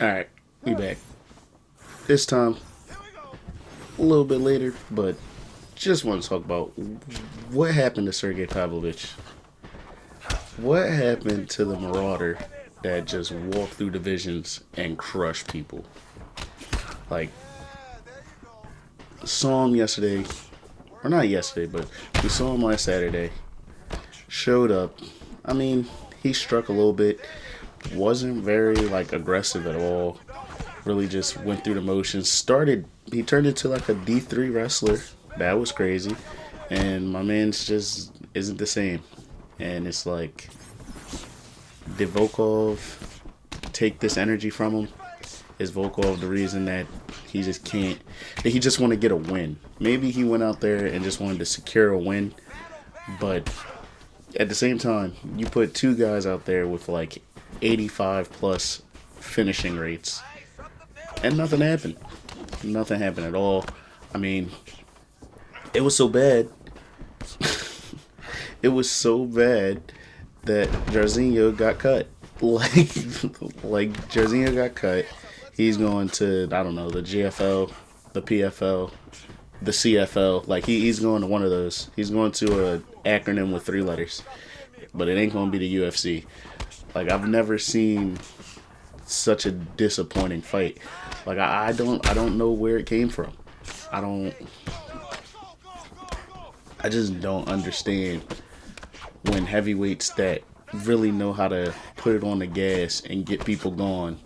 Alright, we back. This time, a little bit later, but just want to talk about what happened to Sergei Pavlovich. What happened to the marauder that just walked through divisions and crushed people? Like, saw him yesterday, or not yesterday, but we saw him last Saturday. Showed up. I mean, he struck a little bit. Wasn't very like aggressive at all. Really just went through the motions. He turned into like a D3 wrestler. That was crazy. And my man's just isn't the same. And it's like, did Volkov take this energy from him? Is Volkov the reason that he just can't, that he just want to get a win? Maybe he went out there and just wanted to secure a win. But at the same time, you put two guys out there with like 85 plus finishing rates, and nothing happened. Nothing happened at all. I mean, it was so bad. It was so bad that Jarzinho got cut. Like Jarzinho got cut. He's going to, I don't know, the GFL, the PFL, the CFL. Like he's going to one of those. He's going to a acronym with 3 letters, but it ain't going to be the UFC. Like, I've never seen such a disappointing fight. Like, I don't know where it came from. I just don't understand when heavyweights that really know how to put it on the gas and get people going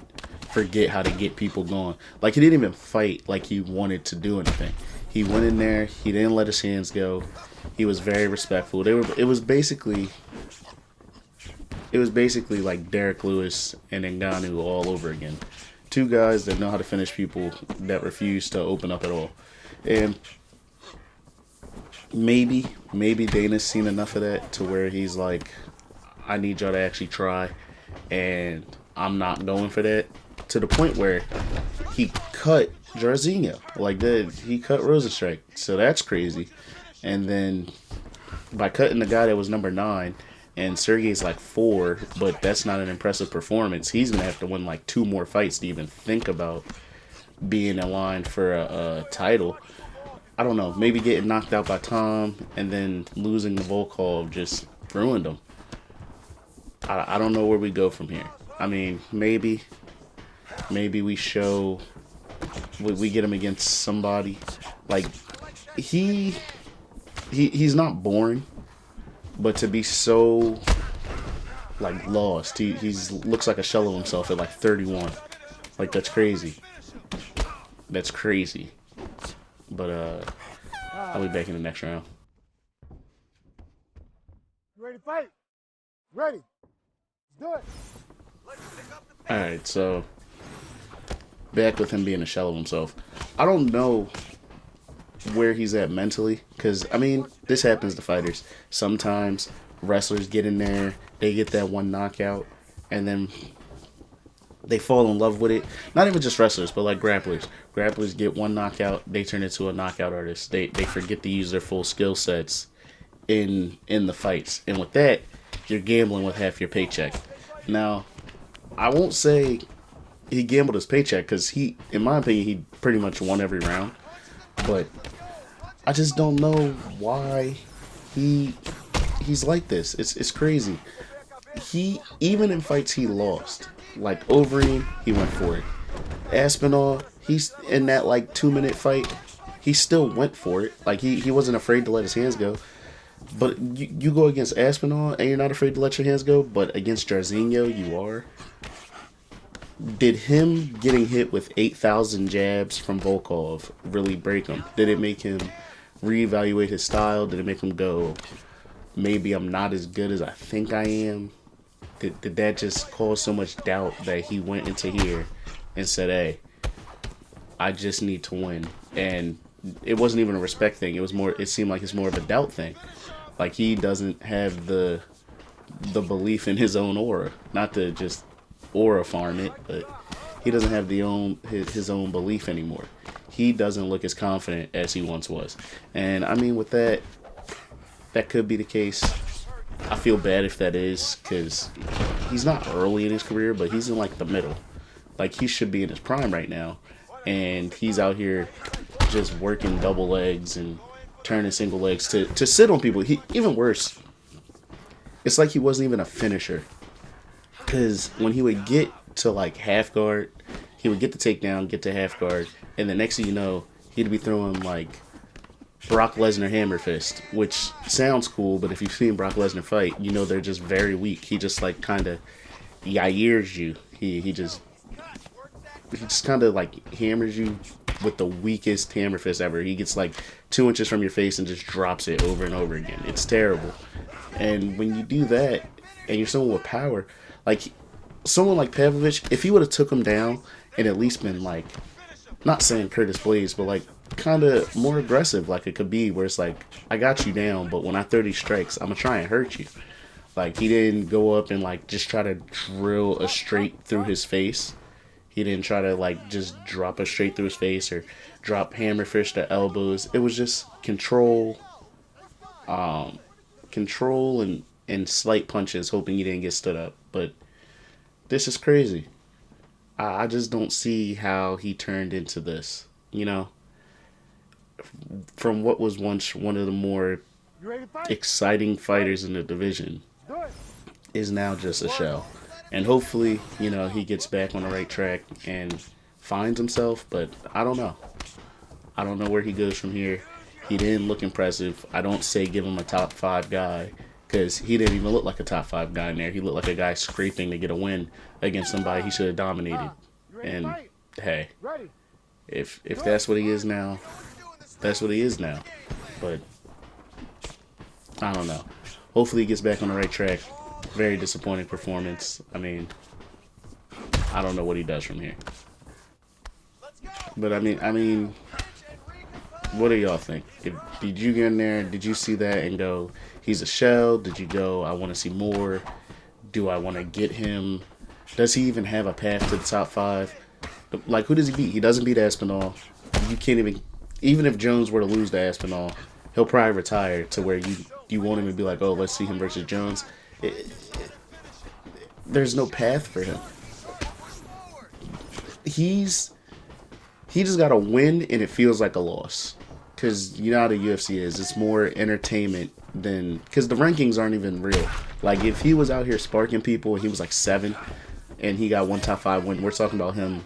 forget how to get people going. Like, he didn't even fight like he wanted to do anything. He went in there, he didn't let his hands go. He was very respectful. It was basically like Derek Lewis and Ngannou all over again. Two guys that know how to finish people that refuse to open up at all. And maybe Dana's seen enough of that to where he's like, I need y'all to actually try, and I'm not going for that. To the point where he cut Jarzinho. Like that, he cut Rosenstrike. So that's crazy. And then by cutting the guy that was number 9, and Sergey's like 4, but that's not an impressive performance. He's going to have to win like 2 more fights to even think about being in line for a title. I don't know. Maybe getting knocked out by Tom and then losing to Volkov just ruined him. I don't know where we go from here. I mean, maybe we show, we get him against somebody. Like, he's not boring. But to be so, like, lost, he's looks like a shell of himself at, like, 31. Like, that's crazy. That's crazy. But, I'll be back in the next round. You ready to fight? Ready. Let's do it. Alright, so, back with him being a shell of himself. I don't know where he's at mentally, because I mean, this happens to fighters. Sometimes wrestlers get in there, they get that one knockout, and then they fall in love with it. Not even just wrestlers, but like grapplers get one knockout, they turn into a knockout artist. They forget to use their full skill sets in the fights, and with that, you're gambling with half your paycheck. Now, I won't say he gambled his paycheck, because he, in my opinion, he pretty much won every round. But I just don't know why he's like this. It's crazy. He, even in fights he lost, like Overeem, he went for it. Aspinall, he's in that like 2-minute fight, he still went for it. Like he wasn't afraid to let his hands go. But you go against Aspinall and you're not afraid to let your hands go, but against Jarzinho you are. Did him getting hit with 8,000 jabs from Volkov really break him? Did it make him reevaluate his style? Did it make him go, maybe I'm not as good as I think I am? Did that just cause so much doubt that he went into here and said, hey, I just need to win? And it wasn't even a respect thing. It seemed like it's more of a doubt thing. Like he doesn't have the belief in his own aura. Not to just aura farm it, but he doesn't have his own belief anymore. He doesn't look as confident as he once was. And I mean, with that could be the case. I feel bad if that is, because he's not early in his career, but he's in like the middle. Like, he should be in his prime right now, and he's out here just working double legs and turning single legs to sit on people. He even worse. It's like he wasn't even a finisher, because when he would get to like half guard, he would get the takedown, get to half guard, and the next thing you know, he'd be throwing like Brock Lesnar hammer fist, which sounds cool, but if you've seen Brock Lesnar fight, you know they're just very weak. He just like kind of yayirs you. He just kind of like hammers you with the weakest hammer fist ever. He gets like 2 inches from your face and just drops it over and over again. It's terrible. And when you do that, and you're someone with power, like someone like Pavlovich, if he would have took him down and at least been like, not saying Curtis Blaze, but like kind of more aggressive, like it could be, where it's like, I got you down, but when I throw these strikes, I'm gonna try and hurt you. Like, he didn't go up and like just try to drill a straight through his face. He didn't try to like just drop a straight through his face or drop hammer fist to elbows. It was just control, and slight punches, hoping he didn't get stood up. But this is crazy. I just don't see how he turned into this. You know, from what was once one of the more exciting fighters in the division, is now just a shell. And hopefully, you know, he gets back on the right track and finds himself, but I don't know. I don't know where he goes from here. He didn't look impressive. I don't say give him a top 5 guy, because he didn't even look like a top 5 guy in there. He looked like a guy scraping to get a win against somebody he should have dominated. And hey, if that's what he is now, that's what he is now. But I don't know. Hopefully he gets back on the right track. Very disappointing performance. I mean, I don't know what he does from here. But I mean, what do y'all think? Did you get in there? Did you see that and go, he's a shell? Did you go, I want to see more? Do I want to get him? Does he even have a path to the top 5? Like, who does he beat? He doesn't beat Aspinall. You can't even if Jones were to lose to Aspinall, he'll probably retire to where you want him to be like, oh, let's see him versus Jones. There's no path for him. He just got to win, and it feels like a loss. Because you know how the UFC is. It's more entertainment than... Because the rankings aren't even real. Like, if he was out here sparking people and he was like 7 and he got one top 5 win, we're talking about him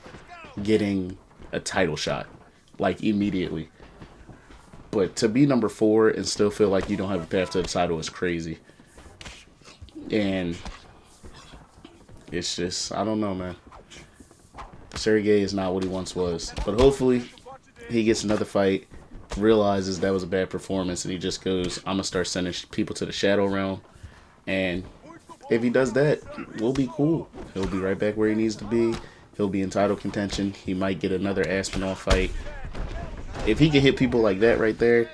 getting a title shot. Like, immediately. But to be number 4 and still feel like you don't have a path to the title is crazy. And it's just, I don't know, man. Sergei is not what he once was. But hopefully he gets another fight, realizes that was a bad performance, and he just goes, I'm going to start sending people to the Shadow Realm. And if he does that, we'll be cool. He'll be right back where he needs to be. He'll be in title contention. He might get another Aspinall fight. If he can hit people like that right there,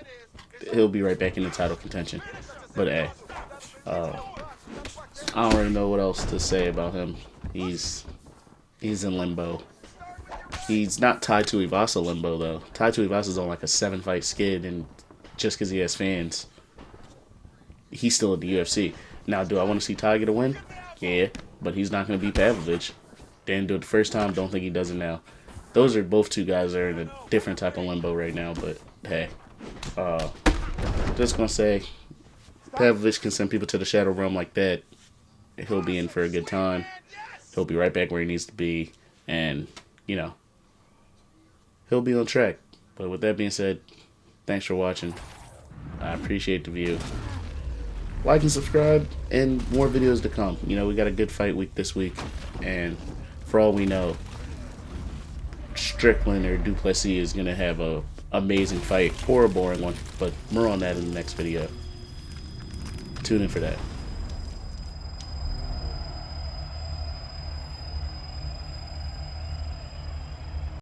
he'll be right back in the title contention. But hey, I don't really know what else to say about him. He's in limbo. He's not tied to Ivasa limbo, though. Tied to Ivasa's on like a 7-fight skid, and just because he has fans, he's still in the UFC. Now, do I want to see Ty get a win? Yeah, but he's not going to beat Pavlovich. Didn't do it the first time, don't think he does it now. Those are both two guys that are in a different type of limbo right now, but hey. Just going to say, Pavlovich can send people to the Shadow Realm like that. He'll be in for a good time. He'll be right back where he needs to be. And, you know, he'll be on track. But with that being said, thanks for watching. I appreciate the view. Like and subscribe, and more videos to come. You know, we got a good fight week this week. And for all we know, Strickland or Duplessis is going to have a amazing fight or a boring one. But more on that in the next video. Tune in for that.